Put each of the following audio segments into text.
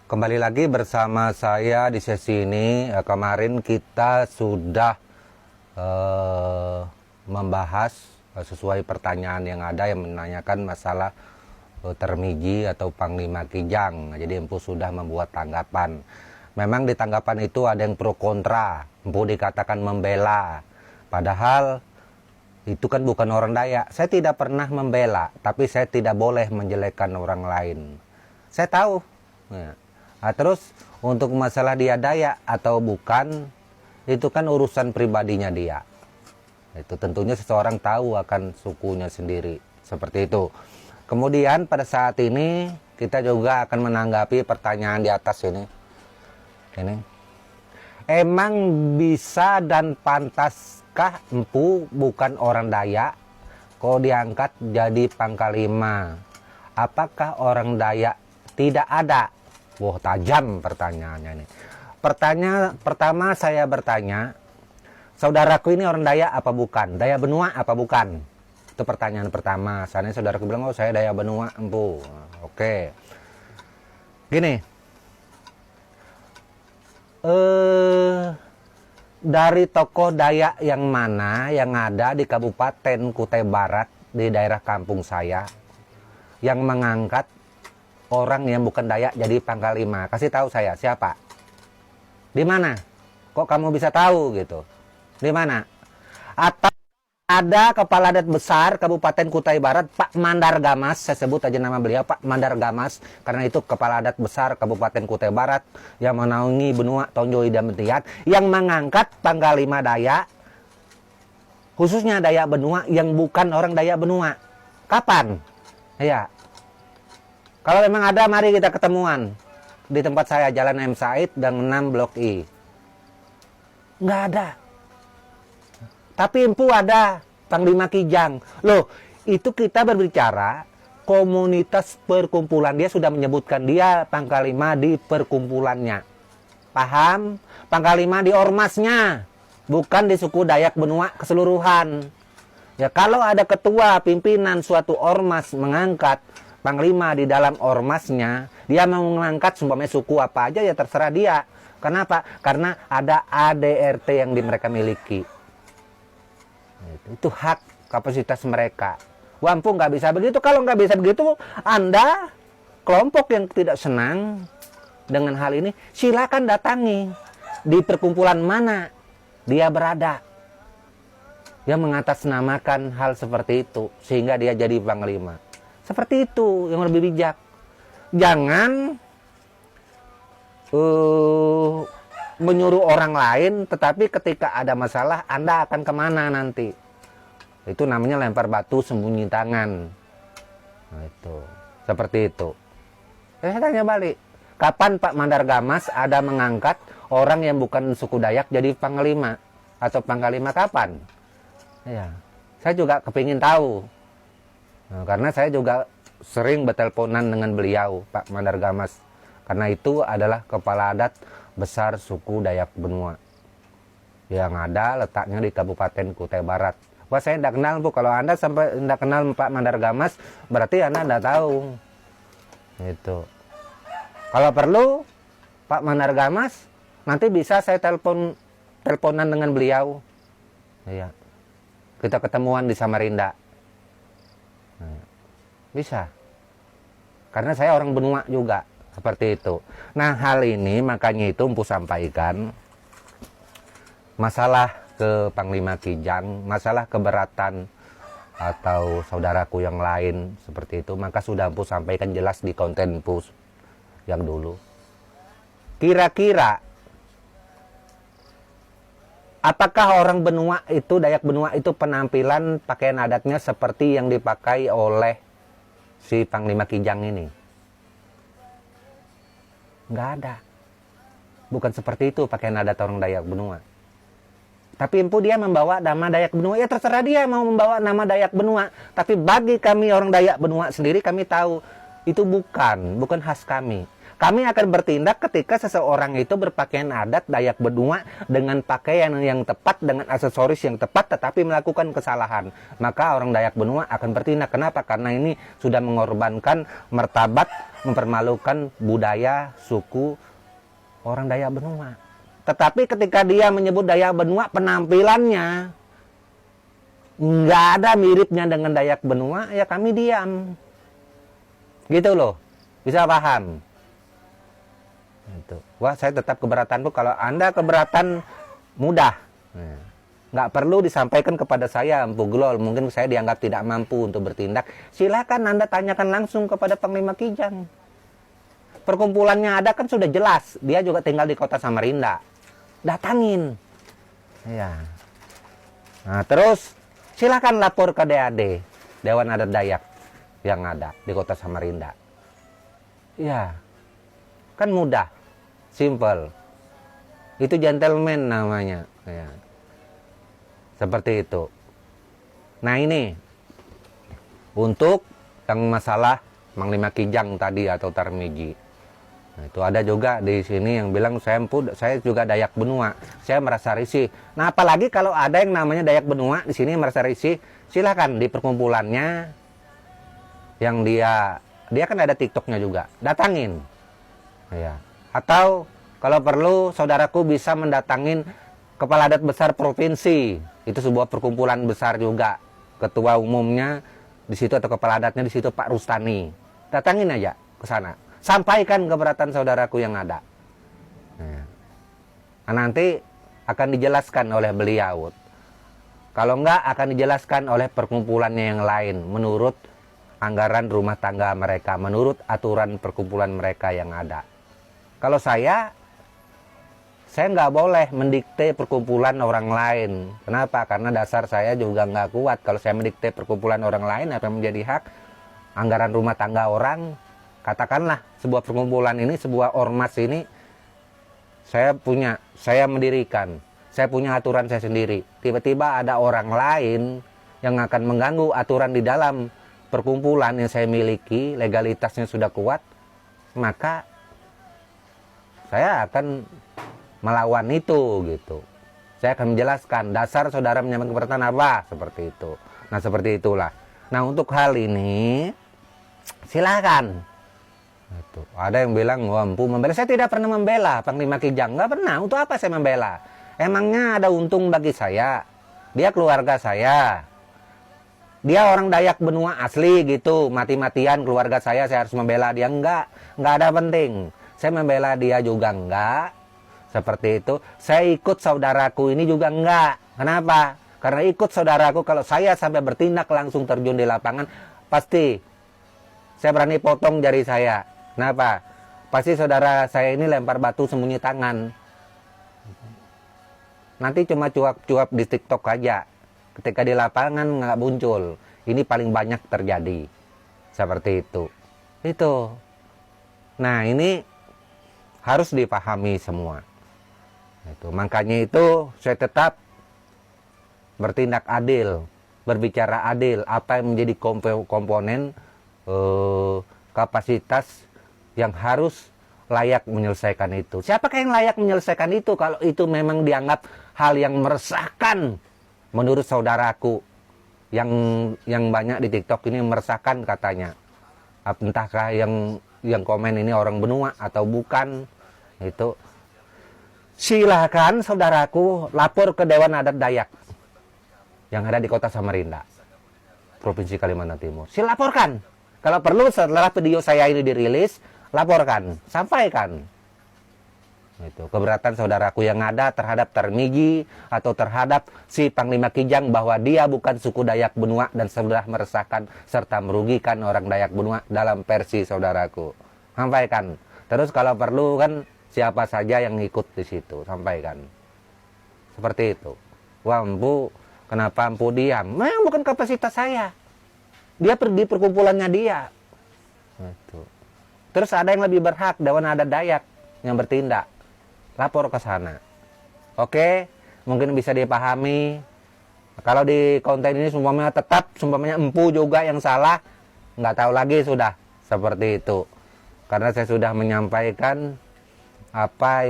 Kembali lagi bersama saya di sesi ini. Kemarin kita sudah membahas sesuai pertanyaan yang ada yang menanyakan masalah Termiji atau Panglima Kijang. Jadi Empu sudah membuat tanggapan. Memang di tanggapan itu ada yang pro kontra. Empu dikatakan membela. Padahal itu kan bukan orang Dayak. Saya tidak pernah membela, tapi saya tidak boleh menjelekkan orang lain. Saya tahu. Nah, terus untuk masalah dia Dayak atau bukan, itu kan urusan pribadinya dia. Itu tentunya seseorang tahu akan sukunya sendiri. Seperti itu. Kemudian pada saat ini kita juga akan menanggapi pertanyaan di atas ini. Emang bisa dan pantaskah Empu bukan orang Dayak kok diangkat jadi Panglima? Apakah orang Dayak tidak ada? Wah, tajam pertanyaannya ini. Pertama saya bertanya, saudaraku ini orang Dayak apa bukan? Dayak Benua apa bukan? Itu pertanyaan pertama. Soalnya saudaraku bilang, oh saya Dayak Benua, Empu. Oke. Gini. Dari tokoh Dayak yang mana yang ada di Kabupaten Kutai Barat, di daerah kampung saya, yang mengangkat orang yang bukan Dayak jadi Panglima? Kasih tahu saya siapa? Di mana? Kok kamu bisa tahu gitu? Di mana? Atau ada kepala adat besar Kabupaten Kutai Barat, Pak Mandar Gamas, saya sebut aja nama beliau, Pak Mandar Gamas, karena itu kepala adat besar Kabupaten Kutai Barat yang menaungi benua Tonjol dan Mentiat, yang mengangkat Panglima Dayak, khususnya Dayak Benua yang bukan orang Dayak Benua. Kapan? Ya. Kalau memang ada, mari kita ketemuan di tempat saya, Jalan M. Said, Gang 6, Blok I. Nggak ada. Tapi Empu ada, Panglima Kijang. Loh, itu kita berbicara komunitas perkumpulan. Dia sudah menyebutkan dia Panglima di perkumpulannya. Paham? Panglima di ormasnya, bukan di suku Dayak Benua keseluruhan. Ya, kalau ada ketua pimpinan suatu ormas mengangkat Panglima di dalam ormasnya, dia mau mengangkat sumpamanya suku apa aja, ya terserah dia. Kenapa? Karena ada ADRT yang mereka miliki. Itu hak kapasitas mereka. Empu nggak bisa begitu. Kalau nggak bisa begitu, Anda kelompok yang tidak senang dengan hal ini, silakan datangi di perkumpulan mana dia berada. Dia mengatasnamakan hal seperti itu sehingga dia jadi Panglima. Seperti itu yang lebih bijak. Jangan menyuruh orang lain, tetapi ketika ada masalah Anda akan kemana nanti? Itu namanya lempar batu sembunyi tangan. Nah, itu seperti itu. Saya tanya balik, kapan Pak Mandar Gamas ada mengangkat orang yang bukan suku Dayak jadi Panglima atau Panglima, kapan? Ya, saya juga kepingin tahu. Nah, karena saya juga sering berteleponan dengan beliau, Pak Mandar Gamas. Karena itu adalah kepala adat besar suku Dayak Benua. Yang ada letaknya di Kabupaten Kutai Barat. Wah, saya tidak kenal, Bu. Kalau Anda sampai tidak kenal Pak Mandar Gamas, berarti Anda tidak tahu. Itu. Kalau perlu, Pak Mandar Gamas, nanti bisa saya teleponan dengan beliau. Iya. Kita ketemuan di Samarinda. Bisa. Karena saya orang Benua juga. Seperti itu. Nah, hal ini makanya itu Empu sampaikan. Masalah ke Panglima Kijang, masalah keberatan atau saudaraku yang lain seperti itu, maka sudah Empu sampaikan jelas di konten Empu yang dulu. Kira-kira apakah orang Benua itu, Dayak Benua itu penampilan pakaian adatnya seperti yang dipakai oleh si Panglima Kijang ini? Nggak ada. Bukan seperti itu pakaian adat orang Dayak Benua. Tapi Empu dia membawa nama Dayak Benua, ya terserah dia mau membawa nama Dayak Benua. Tapi bagi kami orang Dayak Benua sendiri, kami tahu itu bukan khas kami. Kami akan bertindak ketika seseorang itu berpakaian adat Dayak Benua dengan pakaian yang tepat, dengan aksesoris yang tepat, tetapi melakukan kesalahan. Maka orang Dayak Benua akan bertindak. Kenapa? Karena ini sudah mengorbankan martabat, mempermalukan budaya, suku orang Dayak Benua. Tetapi ketika dia menyebut Dayak Benua, penampilannya nggak ada miripnya dengan Dayak Benua, ya kami diam. Gitu loh. Bisa paham? Itu. Wah, saya tetap keberatan Bu. Kalau Anda keberatan, mudah. Nggak perlu disampaikan kepada saya, Empu Glol. Mungkin saya dianggap tidak mampu untuk bertindak. Silakan Anda tanyakan langsung kepada Panglima Kijang. Perkumpulannya ada kan sudah jelas. Dia juga tinggal di kota Samarinda. Datangin. Ya. Nah, terus silakan lapor ke DAD, Dewan Adat Dayak yang ada di kota Samarinda. Ya. Kan mudah, simple. Itu gentleman namanya. Ya. Seperti itu. Nah ini, untuk yang masalah Panglima Kijang tadi atau Tarmiji. Nah, itu ada juga di sini yang bilang, saya juga Dayak Benua. Saya merasa risih. Nah apalagi kalau ada yang namanya Dayak Benua di sini merasa risih, silakan di perkumpulannya yang dia kan ada TikToknya juga, datangin. Ya. Atau kalau perlu saudaraku bisa mendatangin kepala adat besar provinsi. Itu sebuah perkumpulan besar juga. Ketua umumnya di situ atau kepala adatnya di situ Pak Rustani. Datangin aja ke sana. Sampaikan keberatan saudaraku yang ada. Nah, nanti akan dijelaskan oleh beliau. Kalau enggak akan dijelaskan oleh perkumpulannya yang lain menurut anggaran rumah tangga mereka, menurut aturan perkumpulan mereka yang ada. Kalau saya nggak boleh mendikte perkumpulan orang lain. Kenapa? Karena dasar saya juga nggak kuat. Kalau saya mendikte perkumpulan orang lain, apa yang menjadi hak anggaran rumah tangga orang? Katakanlah sebuah perkumpulan ini, sebuah ormas ini, saya mendirikan. Saya punya aturan saya sendiri. Tiba-tiba ada orang lain yang akan mengganggu aturan di dalam perkumpulan yang saya miliki, legalitasnya sudah kuat, maka saya akan melawan itu gitu. Saya akan menjelaskan dasar saudara menyampaikan keberatan apa, seperti itu. Nah, seperti itulah. Nah, untuk hal ini silakan. Itu. Ada yang bilang, wah, Empu membela. Saya tidak pernah membela Panglima Kijang, nggak pernah. Untuk apa saya membela? Emangnya ada untung bagi saya? Dia keluarga saya. Dia orang Dayak Benua asli gitu, mati-matian keluarga saya harus membela dia. Enggak ada penting. Saya membela dia juga enggak, seperti itu. Saya ikut saudaraku ini juga enggak. Kenapa? Karena ikut saudaraku, kalau saya sampai bertindak langsung terjun di lapangan, pasti saya berani potong jari saya. Kenapa? Pasti saudara saya ini lempar batu sembunyi tangan. Nanti cuma cuap-cuap di TikTok aja. Ketika di lapangan nggak muncul. Ini paling banyak terjadi. Seperti itu. Itu. Nah, ini harus dipahami semua. Itu. Makanya itu saya tetap bertindak adil. Berbicara adil. Apa yang menjadi komponen kapasitas yang harus layak menyelesaikan itu. Siapakah yang layak menyelesaikan itu? Kalau itu memang dianggap hal yang meresahkan menurut saudaraku yang banyak di TikTok ini meresahkan katanya. Entahkah yang komen ini orang Benua atau bukan, itu silakan saudaraku lapor ke Dewan Adat Dayak yang ada di kota Samarinda, Provinsi Kalimantan Timur. Silaporkan. Kalau perlu setelah video saya ini dirilis, laporkan, sampaikan. Itu keberatan saudaraku yang ada terhadap Tarmiji atau terhadap si Panglima Kijang bahwa dia bukan suku Dayak Benua dan sudah meresahkan serta merugikan orang Dayak Benua dalam versi saudaraku. Sampaikan. Terus kalau perlu kan siapa saja yang ikut di situ, sampaikan. Seperti itu. Wah, Empu, kenapa Empu diam? Memang bukan kapasitas saya. Dia pergi perkumpulannya dia. Itu. Terus ada yang lebih berhak, Dewan Adat Dayak yang bertindak. Lapor ke sana. Oke, mungkin bisa dipahami. Kalau di konten ini sumpamanya tetap, sumpamanya Empu juga yang salah, nggak tahu lagi sudah. Seperti itu. Karena saya sudah menyampaikan apa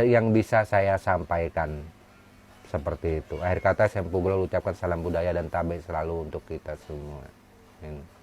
yang bisa saya sampaikan. Seperti itu. Akhir kata saya ucapkan salam budaya dan tabe selalu untuk kita semua. Amin.